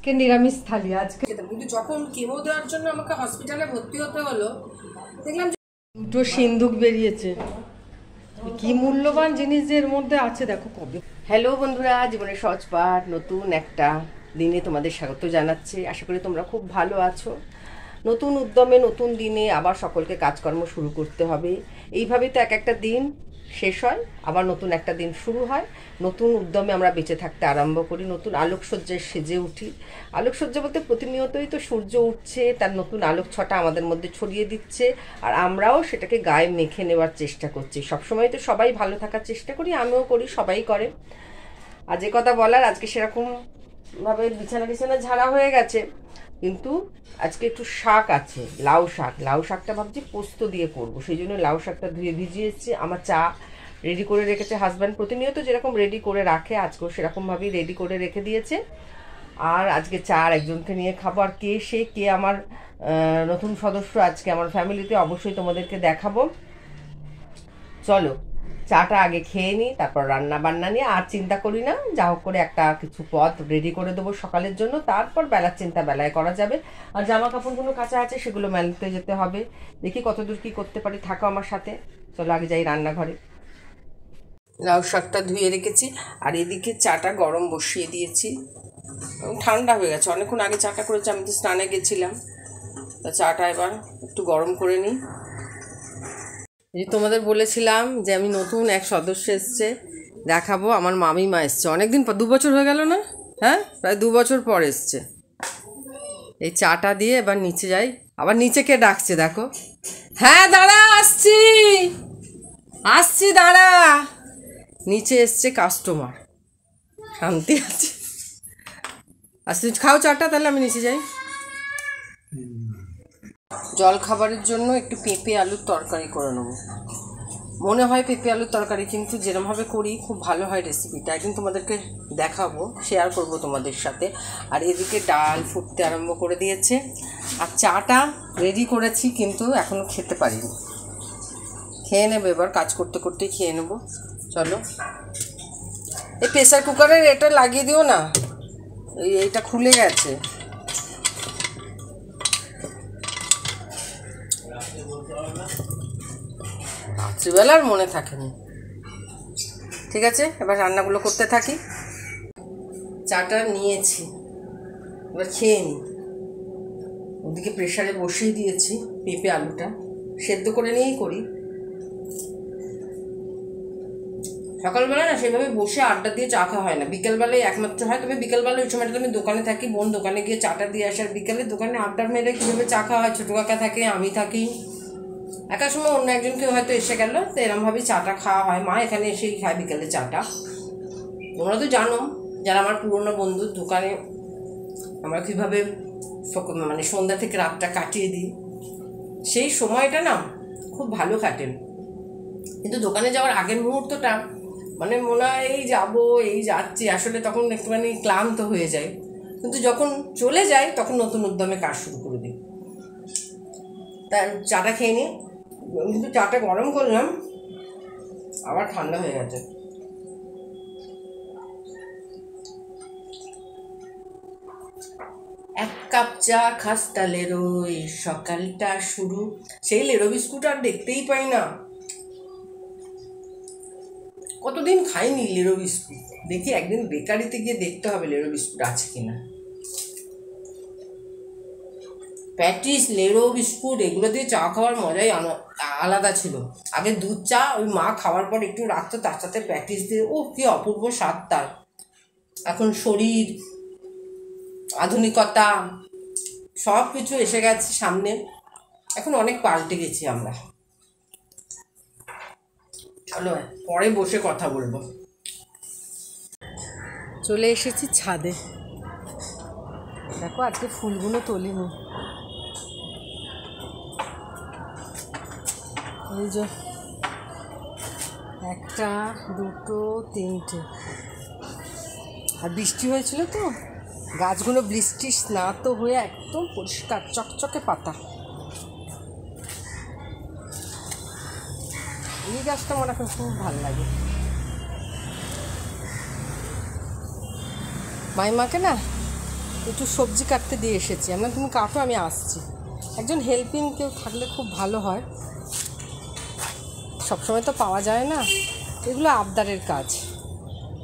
কে নিরামিষ থালি আজকে। কিন্তু যখন কেমো দেওয়ার জন্য আমাকে হসপিটালে ভর্তি হতে হলো, দেখলাম দুটো সিন্দুক বেরিয়েছে। কি মূল্যবান জিনিস এর মধ্যে আছে দেখো কবে। হ্যালো বন্ধুরা, জীবনের সহজ পাঠ নতুন একটা দিনে তোমাদের স্বাগত জানাচ্ছি। আশা করি তোমরা খুব ভালো আছো। নতুন উদ্যমে নতুন দিনে আবার সকলকে কাজকর্ম শুরু করতে হবে। এইভাবেই তো এক একটা দিন শেষ হয়, আবার নতুন একটা দিন শুরু হয়। নতুন উদ্যমে আমরা বেঁচে থাকতে আরম্ভ করি, নতুন আলোকসজ্জায় সেজে উঠি। আলোকসজ্জা বলতে প্রতিনিয়তই তো সূর্য উঠছে, তার নতুন আলোক ছটা আমাদের মধ্যে ছড়িয়ে দিচ্ছে, আর আমরাও সেটাকে গায়ে মেখে নেওয়ার চেষ্টা করছি। সবসময় তো সবাই ভালো থাকার চেষ্টা করি, আমিও করি, সবাই করে। আর যে কথা বলার, আজকে সেরকমভাবে বিছানা ঝাড়া হয়ে গেছে, কিন্তু আজকে একটু শাক আছে, লাউ শাকটা ভাবছি পোস্ত দিয়ে করবো, সেই জন্য লাউ শাকটা ধুয়ে ভিজিয়ে এসেছি। আমার চা রেডি করে রেখেছে হাজব্যান্ড, প্রতিনিয়ত যেরকম রেডি করে রাখে আজকেও সেরকমভাবেই রেডি করে রেখে দিয়েছে। আর আজকে চা একজনকে নিয়ে খাবো। আর কে আমার নতুন সদস্য আজকে আমার ফ্যামিলিতে, অবশ্যই তোমাদেরকে দেখাবো। চলো চাটা আগে খেয়ে নিই, তারপর রান্না বান্না নিয়ে আর চিন্তা করি না। যা হোক করে একটা কিছু পদ রেডি করে দেবো সকালের জন্য, তারপর বেলার চিন্তা বেলায় করা যাবে। আর জামা কাপড়গুলো কাঁচা আছে, সেগুলো মেলতে যেতে হবে। দেখি কতদূর কি করতে পারি, থাকো আমার সাথে। চলো আগে যাই রান্নাঘরে। লাউ শাকটা ধুয়ে রেখেছি, আর এদিকে চাটা গরম বসিয়ে দিয়েছি। ঠান্ডা হয়ে গেছে, অনেকক্ষণ আগে চাটা করেছি, আমি তো স্নানে গেছিলাম। তা চাটা এবার একটু গরম করে নিই। এই তোমাদের বলেছিলাম যে আমি নতুন এক সদস্য এসছে, দেখাবো। আমার মামিমা এসছে অনেকদিন পর, 2 বছর হয়ে গেল না? হ্যাঁ, প্রায় 2 বছর পর এসছে। এই চাটা দিয়ে এবার নিচে যাই। আবার নিচে কে ডাকছে দেখো। হ্যাঁ দাঁড়া, আসছি দাঁড়া। নিচে এসছে কাস্টমার, শান্তি আছে। তুই খাও চাটা, তাহলে আমি নিচে যাই। জল খাবারের জন্য একটু পেঁপে আলুর তরকারি করে নেবো। মনে হয় পেঁপে আলুর তরকারি, কিন্তু যেরমভাবে করি খুব ভালো হয় রেসিপিটা। একদিন তোমাদেরকে দেখাবো, শেয়ার করব তোমাদের সাথে। আর এদিকে ডাল ফুটতে আরম্ভ করে দিয়েছে, আর চাটা রেডি করেছি, কিন্তু এখনও খেতে পারিনি। খেয়ে নেবো এবার, কাজ করতে করতেই খেয়ে নেবো। চলো, এই প্রেসার কুকারের এটা লাগিয়ে দিও না, এইটা খুলে গেছে। রাত্রিবেলার মনে থাকেনি। ঠিক আছে, এবার রান্নাগুলো করতে থাকি। চাটা নিয়েছি, এবার খেয়ে নিই। ওদিকে প্রেসারে বসিয়ে দিয়েছি পেঁপে আলুটা, সেদ্ধ করে নিয়েই করি। সকালবেলা না সেভাবে বসে আড্ডা দিয়ে চা খাওয়া হয় না, বিকেলবেলায় একমাত্র হয়। তবে বিকেলবেলা ওই সময়টা আমি দোকানে থাকি, বোন দোকানে গিয়ে চাটা দিয়ে আসে। আর বিকেলে দোকানে আড্ডা মেরে কীভাবে চা খাওয়া হয়, ছোটো কাকা থাকে, আমি থাকি, একার সময় অন্য একজন কেউ হয়তো এসে গেল, তো এরমভাবেই চাটা খাওয়া হয়। মা এখানে এসেই খায় বিকেলে চাটা। তোমরা তো জানো, যারা আমার পুরনো বন্ধুর দোকানে আমরা কীভাবে মানে সন্ধ্যা থেকে রাতটা কাটিয়ে দিই, সেই সময়টা না খুব ভালো কাটেন। কিন্তু দোকানে যাওয়ার আগের মুহূর্তটা মানে মনে হয় এই যাবো, এই যাচ্ছি, আসলে তখন একটুখানি ক্লান্ত হয়ে যায়। কিন্তু যখন চলে যায় তখন নতুন উদ্যমে কাজ শুরু করে দিই। তাই চাটা খেয়ে নিই। কিন্তু চাটা গরম করলাম, আবার ঠান্ডা হয়ে গেছে। এক কাপ চা খাস্তা লেরোই, সকালটা শুরু। সেই লেরো বিস্কুট আর দেখতেই পাই না, কতদিন খাইনি লেরো বিস্কুট। দেখি একদিন বেকারিতে গিয়ে দেখতে হবে লেরো বিস্কুট আছে কিনা। প্যাটিস, লেরো বিস্কুট, এগুলো দিয়ে চা খাওয়ার মজাই আলাদা ছিল। আগে দুধ চা ওই মা খাওয়ার পর একটু রাখতো, তার সাথে প্যাটিস দিয়ে, ও কি অপূর্ব স্বাদ তার। এখন শরীর, আধুনিকতা, সব কিছু এসে গেছে সামনে, এখন অনেক পাল্টে গেছি আমরা। চলো পরে বসে কথা বলবো। চলে এসেছি ছাদে, দেখো আজকে ফুলগুলো তোলিনি। এই যে 1, 2, 3টে। আর বৃষ্টি হয়েছিল তো, গাছগুলো বৃষ্টি স্নাত হয়ে একদম পরিষ্কার চকচকে পাতা। এই গাছটা আমার এখন খুব ভালো লাগে। মাইমাকে না একটু সবজি কাটতে দিয়ে এসেছি। আমরা তুমি কাটো, আমি আসছি। একজন হেল্পিং কেউ থাকলে খুব ভালো হয়, সবসময় তো পাওয়া যায় না। এগুলো আবদারের কাজ।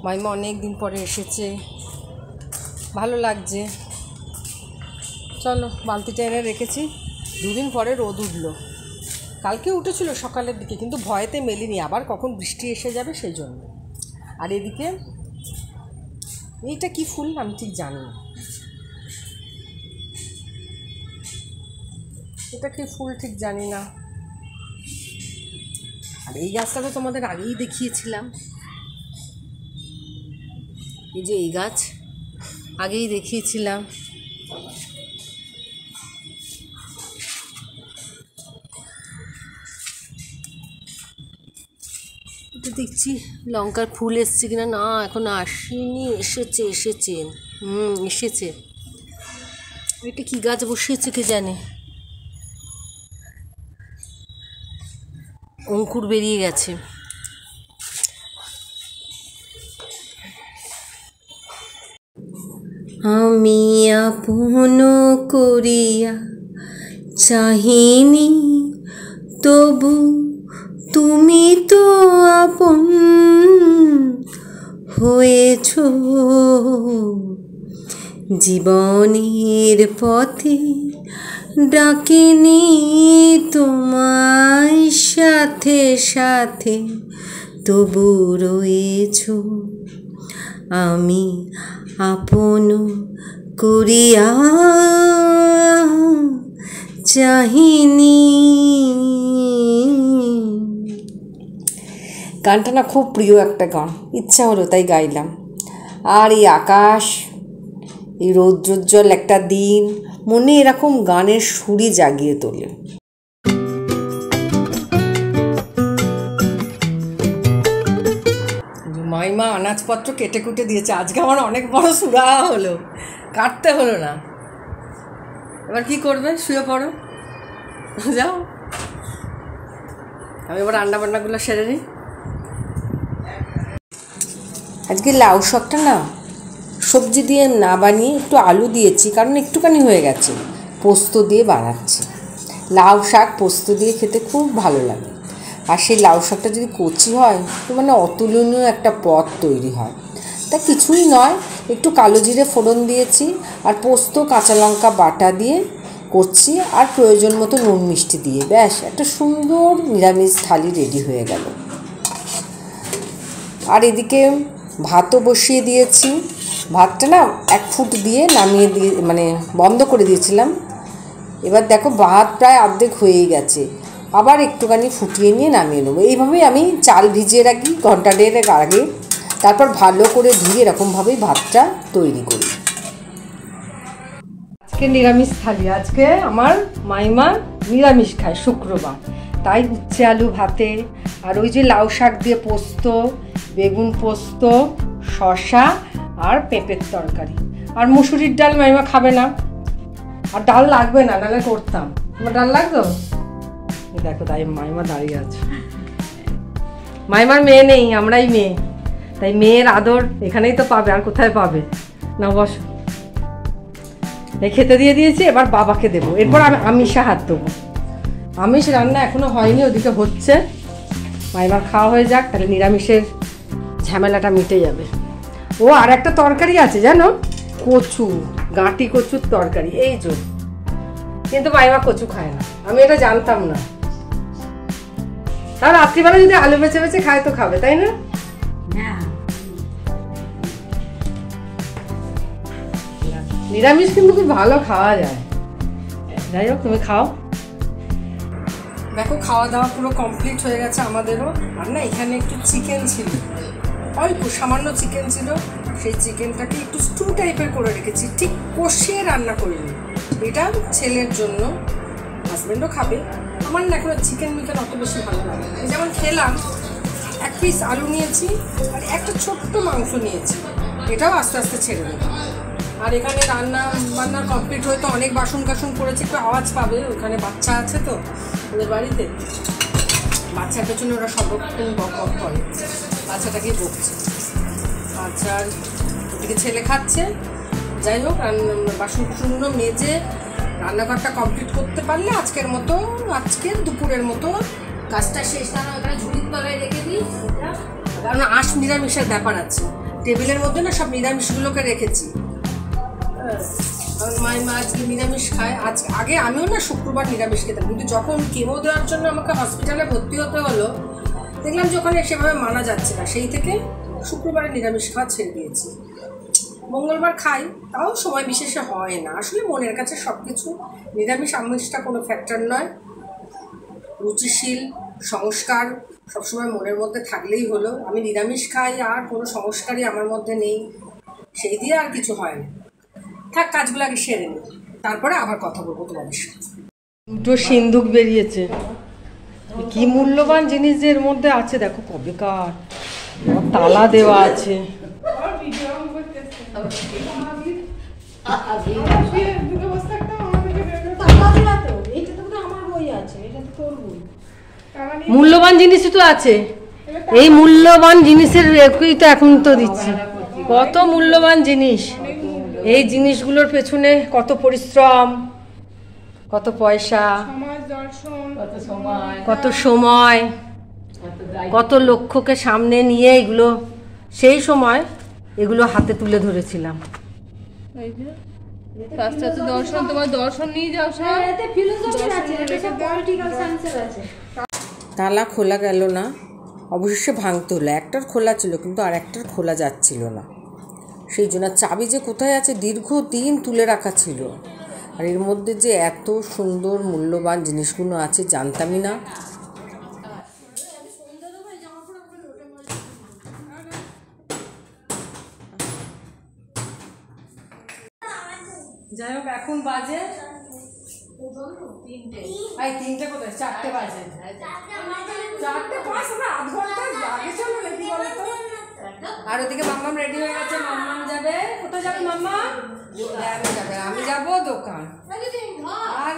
মাইমা অনেক দিন পরে এসেছে, ভালো লাগছে। চলো, বালতিটা এনে রেখেছি। 2 দিন পরে রোদ উঠলো। কালকে উঠেছিল সকালের দিকে, কিন্তু ভয়েতে মেলিনি, আবার কখন বৃষ্টি এসে যাবে সেই জন্য। আর এদিকে এইটা কি ফুল আমি ঠিক জানি না, এটা কি ফুল ঠিক জানি না। আর এই গাছটা তো তোমাদের আগেই দেখিয়েছিলাম, এই যে এই গাছ আগেই দেখিয়েছিলাম। এটা দেখছি লঙ্কার ফুল এসছে কিনা, না এখন আসেনি, এসেছে। এসেছে। এটা কি গাছ বসিয়েছে কে জানে, অঙ্কুর বেরিয়ে গেছে। আমি আপন করিয়া চাহিনি, তবু তুমি তো আপন হয়েছ। জীবনের পথে ডাকিনি তোমায় সাথে সাথে, তবু রয়েছ। আমি আপন করিয়া চাহিনি। গানটা না খুব প্রিয় একটা গান, ইচ্ছা হলো তাই গাইলাম। আর এই আকাশ, এই রৌদ্রোজ্জ্বল একটা দিন মনে এরকম গানের সুরই জাগিয়ে তোলে। মাইমা আনাজপত্র কেটে কুটে দিয়েছে। আজকে আমার অনেক বড় সুরা হলো, কাটতে হলো না। এবার কি করবে, শুয়ে পড়ো, যাও। আমি এবার রান্না বান্নাগুলো সেরে নিই। আজকে লাউ শাকটা না সবজি দিয়ে না বানিয়ে একটু আলু দিয়েছি, কারণ একটুখানি হয়ে গেছে। পোস্ত দিয়ে বানাচ্ছি। লাউ শাক পোস্ত দিয়ে খেতে খুব ভালো লাগে। আর সেই লাউ শাকটা যদি কচি হয় তো মানে অতুলনীয় একটা পদ তৈরি হয়। তা কিছুই নয়, একটু কালো জিরে ফোড়ন দিয়েছি, আর পোস্ত কাঁচা লঙ্কা বাটা দিয়ে করছি, আর প্রয়োজন মতো নুন মিষ্টি দিয়ে ব্যাস একটা সুন্দর নিরামিষ থালি রেডি হয়ে গেল। আর এদিকে ভাতও বসিয়ে দিয়েছি। ভাতটা না 1 ফুট দিয়ে নামিয়ে দিয়ে মানে বন্ধ করে দিয়েছিলাম। এবার দেখো ভাত প্রায় অর্ধেক হয়েই গেছে, আবার একটুখানি ফুটিয়ে নিয়ে নামিয়ে নেবো। এইভাবেই আমি চাল ভিজিয়ে রাখি ঘন্টা 1.5 আগে, তারপর ভালো করে ধুয়ে এরকমভাবেই ভাতটা তৈরি করি। আজকে নিরামিষ থালি, আজকে আমার মাইমা নিরামিষ খায় শুক্রবার, তাই উচ্ছে আলু ভাতে, আর ওই যে লাউ শাক দিয়ে পোস্ত, বেগুন পোস্ত, শসা আর পেঁপের তরকারি। আর মুসুরির ডাল মাইমা খাবে না, আর ডাল লাগবে না, ডালে করতাম। তোমার ডাল লাগতো? দেখো তাই মাইমা দাঁড়িয়ে আছে। মাইমার মেয়ে নেই, আমরাই মেয়ে, তাই মেয়ের আদর এখানেই তো পাবে, আর কোথায় পাবে। না বসো, এই খেতে দিয়ে দিয়েছি, এবার বাবাকে দেবো, এরপর আমি আমিষে হাত দেবো। আমিষ রান্না এখনো হয়নি, ওদিকে হচ্ছে। মাইমার খাওয়া হয়ে যাক, তাহলে নিরামিষের ঝামেলাটা মিটে যাবে। ও আর একটা তরকারি আছে জানো, কচু, গাঁটি কচুর তরকারি, এই যে। কিন্তু মাইমা কচু খায় না, আমি এটা জানতাম না। তার রাত্রিবেলা যদি আলু বেছে বেছে খায় তো খাবে, তাই না? নিরামিষ কিন্তু খুব ভালো খাওয়া যায়। যাই হোক, তুমি খাও। দেখো খাওয়া দাওয়া পুরো কমপ্লিট হয়ে গেছে আমাদেরও। আর না এখানে একটু চিকেন ছিল, অল্প সামান্য চিকেন ছিল, সেই চিকেনটাকে একটু স্টু টাইপের করে রেখেছি, ঠিক কষিয়ে রান্না করিনি। এটা ছেলের জন্য, হাজব্যান্ডও খাবে। আমার না এখন চিকেন মিকেন অত বেশি ভালো লাগে না। যেমন খেলাম, 1 পিস আলু নিয়েছি আর একটা ছোট্ট মাংস নিয়েছি, এটাও আস্তে আস্তে ছেড়ে দেবো। আর এখানে রান্না বান্না কমপ্লিট হয়তো অনেক বাসন কাসন করেছি, একটু আওয়াজ পাবে। ওখানে বাচ্চা আছে তো ওদের বাড়িতে, বাচ্চার পেছনে ওরা সবরকম বক বক করে, বাচ্চাটাকেই বকছে। আচ্ছা, ওদিকে ছেলে খাচ্ছে, যাই হোক বাসন কুসনগুলো মেজে রান্নাঘরটা কমপ্লিট করতে পারলে আজকের দুপুরের মতো কাজটা শেষ। তারা ওখানে ঝুড়ির তলায় রেখে দিই, কারণ নিরামিষের ব্যাপার আছে। টেবিলের মধ্যে না সব নিরামিষগুলোকে রেখেছি, কারণ মা আজকে নিরামিষ খায়। আগে আমিও না শুক্রবার নিরামিষ খেতাম, কিন্তু যখন কেমো দেওয়ার জন্য আমাকে হসপিটালে ভর্তি হতে হলো, দেখলাম যে ওখানে সেভাবে মানা যাচ্ছে না, সেই থেকে শুক্রবারে নিরামিষ খাওয়া ছেড়ে দিয়েছি। মঙ্গলবার খাই, তাও সময় বিশেষে হয় না। আসলে মনের কাছে সব কিছু নিরামিষ আমিষটা কোনো ফ্যাক্টর নয়। রুচিশীল সংস্কার সবসময় মনের মধ্যে থাকলেই হলো। আমি নিরামিষ খাই আর কোনো সংস্কারই আমার মধ্যে নেই, সেই দিয়ে আর কিছু হয় না। থাক, কাজগুলো আগে সেরে নিই, তারপরে আবার কথা বলবো তোমাদের সাথে। দুটো সিন্দুক বেরিয়েছে, কি মূল্যবান জিনিস যে এর মধ্যে আছে দেখো, কবেকার তালা দেওয়া আছে। মূল্যবান জিনিসই তো আছে, এই মূল্যবান জিনিসের একই তো এখন তো দিচ্ছি। কত মূল্যবান জিনিস, এই জিনিসগুলোর পেছনে কত পরিশ্রম, কত পয়সা, কত সময়, কত লক্ষ্যকে সামনে নিয়ে এগুলো সেই সময় এগুলো হাতে তুলে ধরেছিলাম। তালা খোলা গেল না, অবশেষে ভাঙতে হলো। একটার খোলা ছিল কিন্তু আর একটার খোলা যাচ্ছিল না, সেই জন্য চাবি যে কোথায় আছে দীর্ঘদিন তুলে রাখা ছিল। আর এর মধ্যে যে এত সুন্দর মূল্যবান জিনিসগুলো আছে জানতামই না। যাই হোক, এখন বাজে 3টে কোথায়, 4টে বাজে, 4টে 5, আমরা আধ ঘন্টা আগে চলো রেডি বলো তো। আর ওদিকে মাম্মাম রেডি হয়ে গেছে, মাম্মাম যাবে কোথায়, যাবে মাম্মাম? যাবে, আমি যাবো দোকান। আর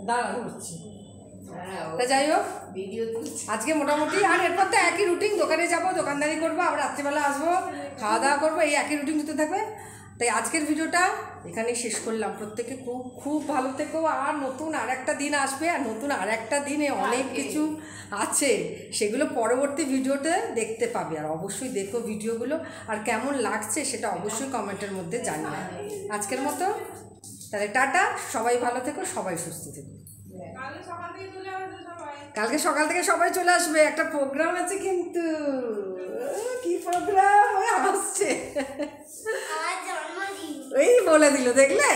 দাঁড়া করছি। তা যাই হোক, আজকে মোটামুটি আর এরপর তো একই রুটিন, দোকানে যাবো, দোকানদারি করবো, আবার রাত্রিবেলা আসবো, খাওয়া দাওয়া করবো, এই একই রুটিন দিতে থাকবে। তাই আজকের ভিডিওটা এখানেই শেষ করলাম। প্রত্যেকে খুব খুব ভালো থেকো। আর নতুন আর একটা দিন আসবে, আর নতুন আর একটা দিনে অনেক কিছু আছে, সেগুলো পরবর্তী ভিডিওতে দেখতে পাবে। আর অবশ্যই দেখো ভিডিওগুলো, আর কেমন লাগছে সেটা অবশ্যই কমেন্টের মধ্যে জানিও। আজকের মতো তাহলে টাটা, সবাই ভালো থেকো, সবাই সুস্থ থেকো। কালকে সকাল থেকে সবাই চলে আসবে, একটা প্রোগ্রাম আছে কিন্তু। কি প্রোগ্রাম? ওই আসছে, এই বলে দিল, দেখলে?